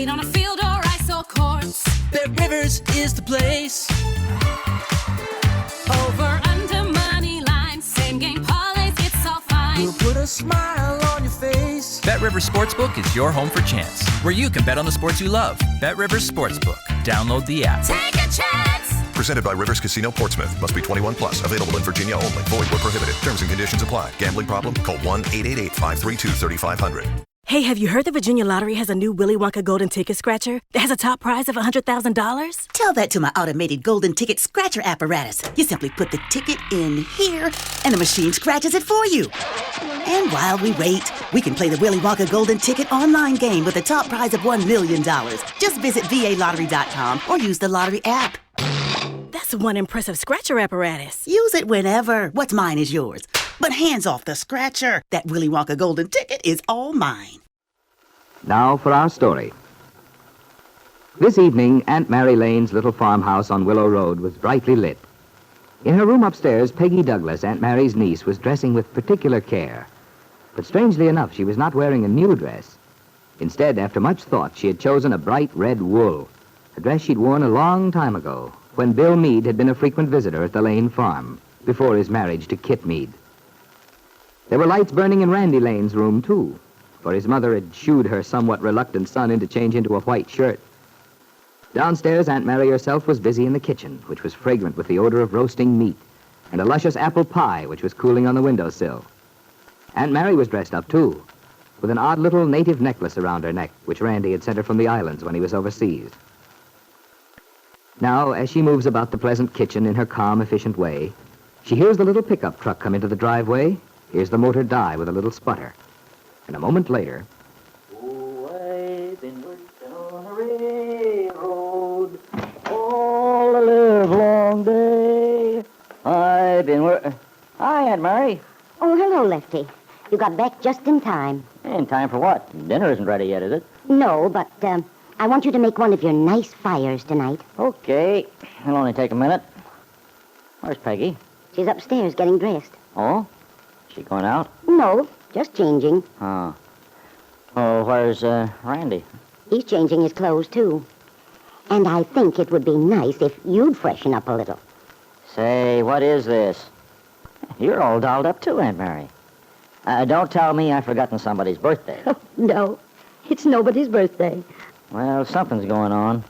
Played on a field or ice or courts. Bet Rivers is the place. Over, under, money line. Same game parlays, it's all fine. We'll put a smile on your face. Bet Rivers Sportsbook is your home for chance, where you can bet on the sports you love. Bet Rivers Sportsbook. Download the app. Take a chance. Presented by Rivers Casino Portsmouth. Must be 21 plus. Available in Virginia only. Void where prohibited. Terms and conditions apply. Gambling problem? Call 1-888-532-3500. Hey, have you heard the Virginia Lottery has a new Willy Wonka golden ticket scratcher that has a top prize of $100,000? Tell that to my automated golden ticket scratcher apparatus. You simply put the ticket in here, and the machine scratches it for you. And while we wait, we can play the Willy Wonka golden ticket online game with a top prize of $1 million. Just visit VALottery.com or use the lottery app. That's one impressive scratcher apparatus. Use it whenever. What's mine is yours. But hands off the scratcher. That Willy Wonka golden ticket is all mine. Now for our story. This evening, Aunt Mary Lane's little farmhouse on Willow Road was brightly lit. In her room upstairs, Peggy Douglas, Aunt Mary's niece, was dressing with particular care. But strangely enough, she was not wearing a new dress. Instead, after much thought, she had chosen a bright red wool, a dress she'd worn a long time ago, when Bill Meade had been a frequent visitor at the Lane farm, before his marriage to Kit Meade. There were lights burning in Randy Lane's room, too, for his mother had shooed her somewhat reluctant son into change into a white shirt. Downstairs, Aunt Mary herself was busy in the kitchen, which was fragrant with the odor of roasting meat, and a luscious apple pie, which was cooling on the windowsill. Aunt Mary was dressed up, too, with an odd little native necklace around her neck, which Randy had sent her from the islands when he was overseas. Now, as she moves about the pleasant kitchen in her calm, efficient way, she hears the little pickup truck come into the driveway, hears the motor die with a little sputter. And a moment later... Oh, I've been working on a railroad all the live long day. I've been working... Hi, Aunt Mary. Oh, hello, Lefty. You got back just in time. In time for what? Dinner isn't ready yet, is it? No, but I want you to make one of your nice fires tonight. Okay. It'll only take a minute. Where's Peggy? She's upstairs getting dressed. Oh? She going out? No, just changing. Oh. Oh, where's Randy? He's changing his clothes, too. And I think it would be nice if you'd freshen up a little. Say, what is this? You're all dolled up, too, Aunt Mary. Don't tell me I've forgotten somebody's birthday. No, it's nobody's birthday. Well, something's going on.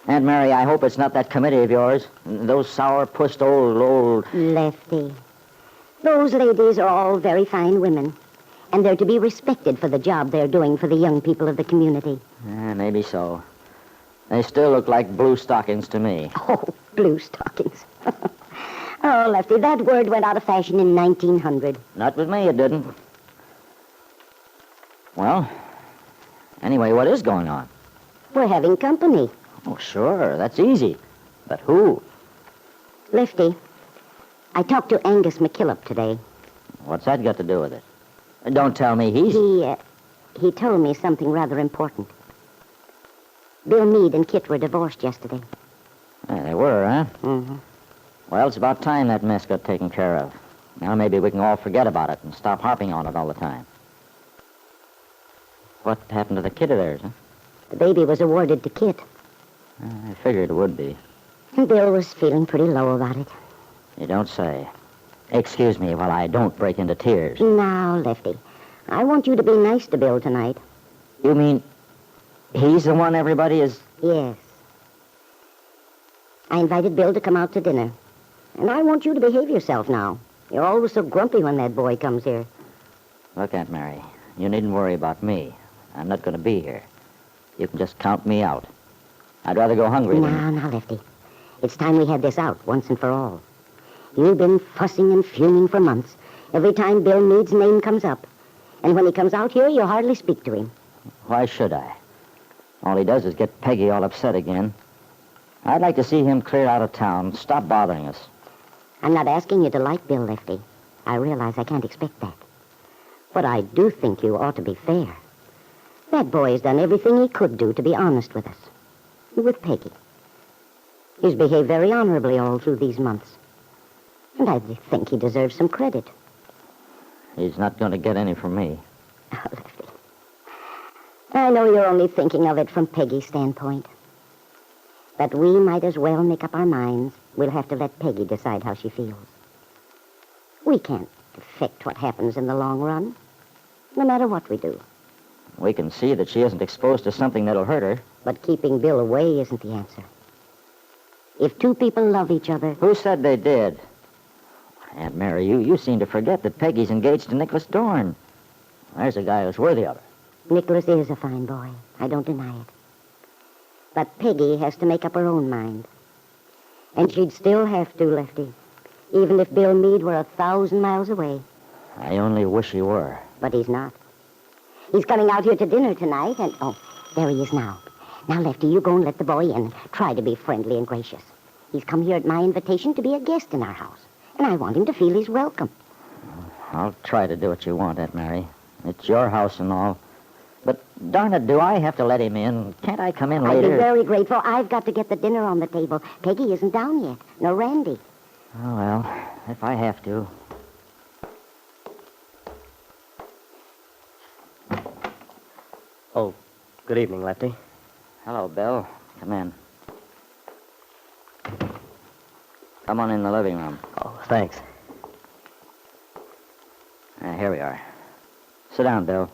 Aunt Mary, I hope it's not that committee of yours. Those sour-pussed old... Lefty. Those ladies are all very fine women, and they're to be respected for the job they're doing for the young people of the community. Maybe so. They still look like blue stockings to me. Oh, blue stockings. Oh, Lefty, that word went out of fashion in 1900. Not with me, it didn't. Well, anyway, what is going on? We're having company. Oh, sure, that's easy. But who? Lefty, I talked to Angus McKillop today. What's that got to do with it? Don't tell me he's... He told me something rather important. Bill Meade and Kit were divorced yesterday. Yeah, they were, huh? Mm-hmm. Well, it's about time that mess got taken care of. Now maybe we can all forget about it and stop harping on it all the time. What happened to the kid of theirs, huh? The baby was awarded to Kit. I figured it would be. And Bill was feeling pretty low about it. You don't say. Excuse me while I don't break into tears. Now, Lefty, I want you to be nice to Bill tonight. You mean he's the one everybody is... Yes. I invited Bill to come out to dinner. And I want you to behave yourself now. You're always so grumpy when that boy comes here. Look, Aunt Mary, you needn't worry about me. I'm not going to be here. You can just count me out. I'd rather go hungry than... Now, Lefty. It's time we had this out once and for all. You've been fussing and fuming for months every time Bill Meade's name comes up. And when he comes out here, you hardly speak to him. Why should I? All he does is get Peggy all upset again. I'd like to see him clear out of town, stop bothering us. I'm not asking you to like Bill, Lefty. I realize I can't expect that. But I do think you ought to be fair. That boy has done everything he could do to be honest with us. With Peggy. He's behaved very honorably all through these months. And I think he deserves some credit. He's not going to get any from me. Oh, Lefty. I know you're only thinking of it from Peggy's standpoint. But we might as well make up our minds. We'll have to let Peggy decide how she feels. We can't affect what happens in the long run, no matter what we do. We can see that she isn't exposed to something that'll hurt her. But keeping Bill away isn't the answer. If two people love each other... Who said they did? Aunt Mary, you seem to forget that Peggy's engaged to Nicholas Dorn. There's a guy who's worthy of her. Nicholas is a fine boy. I don't deny it. But Peggy has to make up her own mind. And she'd still have to, Lefty, even if Bill Meade were 1,000 miles away. I only wish he were. But he's not. He's coming out here to dinner tonight, and... Oh, there he is now. Now, Lefty, you go and let the boy in. Try to be friendly and gracious. He's come here at my invitation to be a guest in our house, and I want him to feel he's welcome. I'll try to do what you want, Aunt Mary. It's your house and all. But, darn it, do I have to let him in? Can't I come in I'd later? be very grateful. I've got to get the dinner on the table. Peggy isn't down yet. No Randy. Oh, well, if I have to. Oh, good evening, Lefty. Hello, Bill. Come in. Come on in the living room. Oh, thanks. Here we are. Sit down, Bill.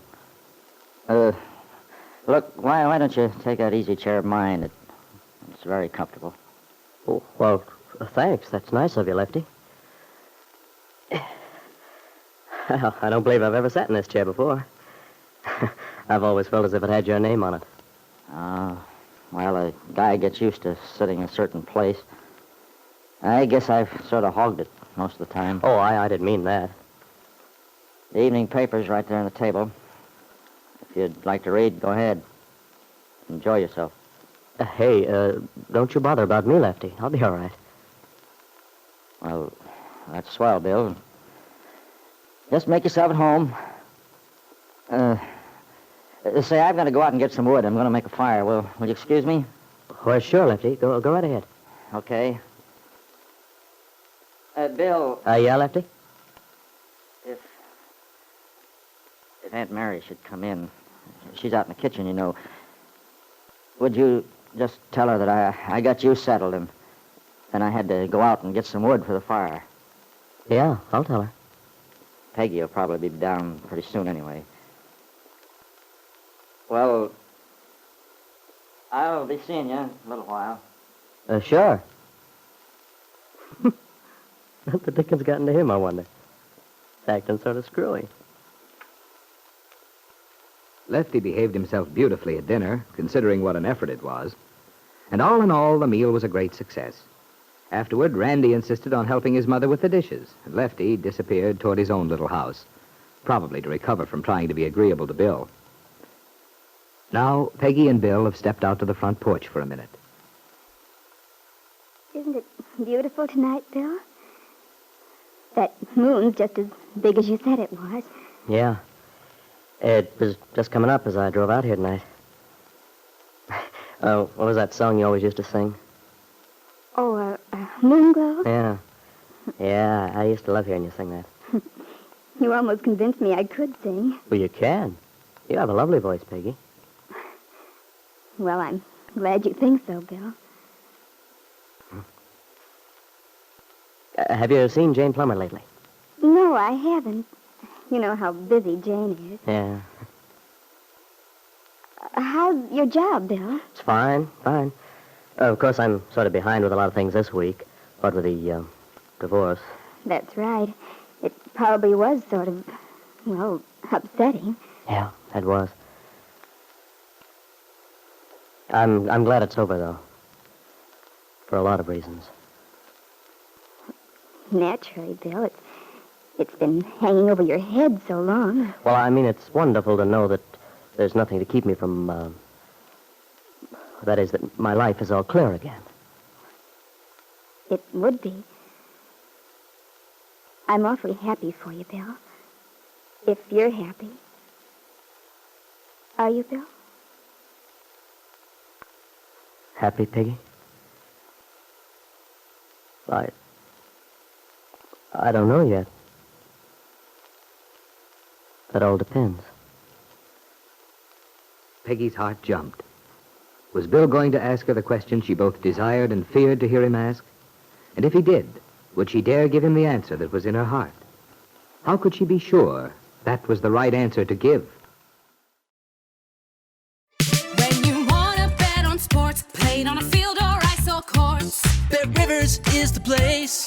Look, why don't you take that easy chair of mine? It's very comfortable. Oh, well, thanks. That's nice of you, Lefty. Well, I don't believe I've ever sat in this chair before. I've always felt as if it had your name on it. Well, a guy gets used to sitting in a certain place. I guess I've sort of hogged it most of the time. Oh, I didn't mean that. The evening paper's right there on the table. If you'd like to read, go ahead. Enjoy yourself. Hey, don't you bother about me, Lefty. I'll be all right. Well, that's swell, Bill. Just make yourself at home. Say, I've got to go out and get some wood. I'm going to make a fire. Will you excuse me? Well, sure, Lefty. Go right ahead. Okay. Bill. Yeah, Lefty? If Aunt Mary should come in, she's out in the kitchen, you know, would you just tell her that I got you settled and I had to go out and get some wood for the fire? Yeah, I'll tell her. Peggy will probably be down pretty soon anyway. Well, I'll be seeing you in a little while. Sure. What the dickens got into him, I wonder? He's acting sort of screwy. Lefty behaved himself beautifully at dinner, considering what an effort it was. And all in all, the meal was a great success. Afterward, Randy insisted on helping his mother with the dishes, and Lefty disappeared toward his own little house, probably to recover from trying to be agreeable to Bill. Now, Peggy and Bill have stepped out to the front porch for a minute. Isn't it beautiful tonight, Bill? That moon's just as big as you said it was. Yeah. It was just coming up as I drove out here tonight. What was that song you always used to sing? Oh, Moonglow? Yeah. Yeah, I used to love hearing you sing that. You almost convinced me I could sing. Well, you can. You have a lovely voice, Peggy. Well, I'm glad you think so, Bill. Have you seen Jane Plummer lately? No, I haven't. You know how busy Jane is. Yeah. How's your job, Bill? It's fine. Of course, I'm sort of behind with a lot of things this week. What with the divorce. That's right. It probably was sort of, well, upsetting. Yeah, it was. I'm glad it's over, though. For a lot of reasons. Naturally, Bill. It's been hanging over your head so long. Well, I mean, it's wonderful to know that there's nothing to keep me from, that is, that my life is all clear again. It would be. I'm awfully happy for you, Bill. If you're happy. Are you, Bill? Happy, Peggy? I don't know yet. That all depends. Peggy's heart jumped. Was Bill going to ask her the question she both desired and feared to hear him ask? And if he did, would she dare give him the answer that was in her heart? How could she be sure that was the right answer to give? When you wanna bet on sports, played on a field or ice or courts. Bet Rivers is the place.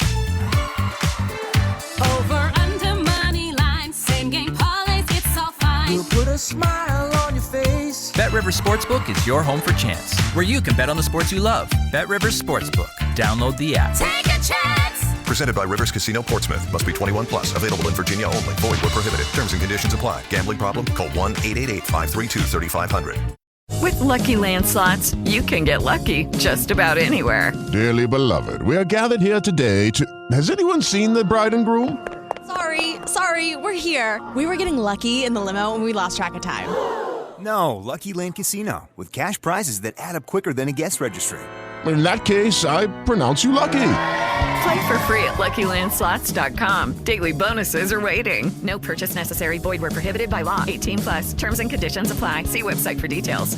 Over, under, money line, same game parlays, it's all fine. We'll put a smile on your face. Bet Rivers Sportsbook is your home for chance, where you can bet on the sports you love. Bet Rivers Sportsbook. Download the app. Take a chance. Presented by Rivers Casino Portsmouth. Must be 21 plus. Available in Virginia only. Void where prohibited. Terms and conditions apply. Gambling problem? Call 1-888-532-3500. With Lucky Land Slots, you can get lucky just about anywhere. Dearly beloved, we are gathered here today to... Has anyone seen the bride and groom? Sorry, we're here. We were getting lucky in the limo and we lost track of time. No, Lucky Land Casino, with cash prizes that add up quicker than a guest registry. In that case, I pronounce you lucky. Play for free at LuckyLandSlots.com. Daily bonuses are waiting. No purchase necessary. Void where prohibited by law. 18 plus. Terms and conditions apply. See website for details.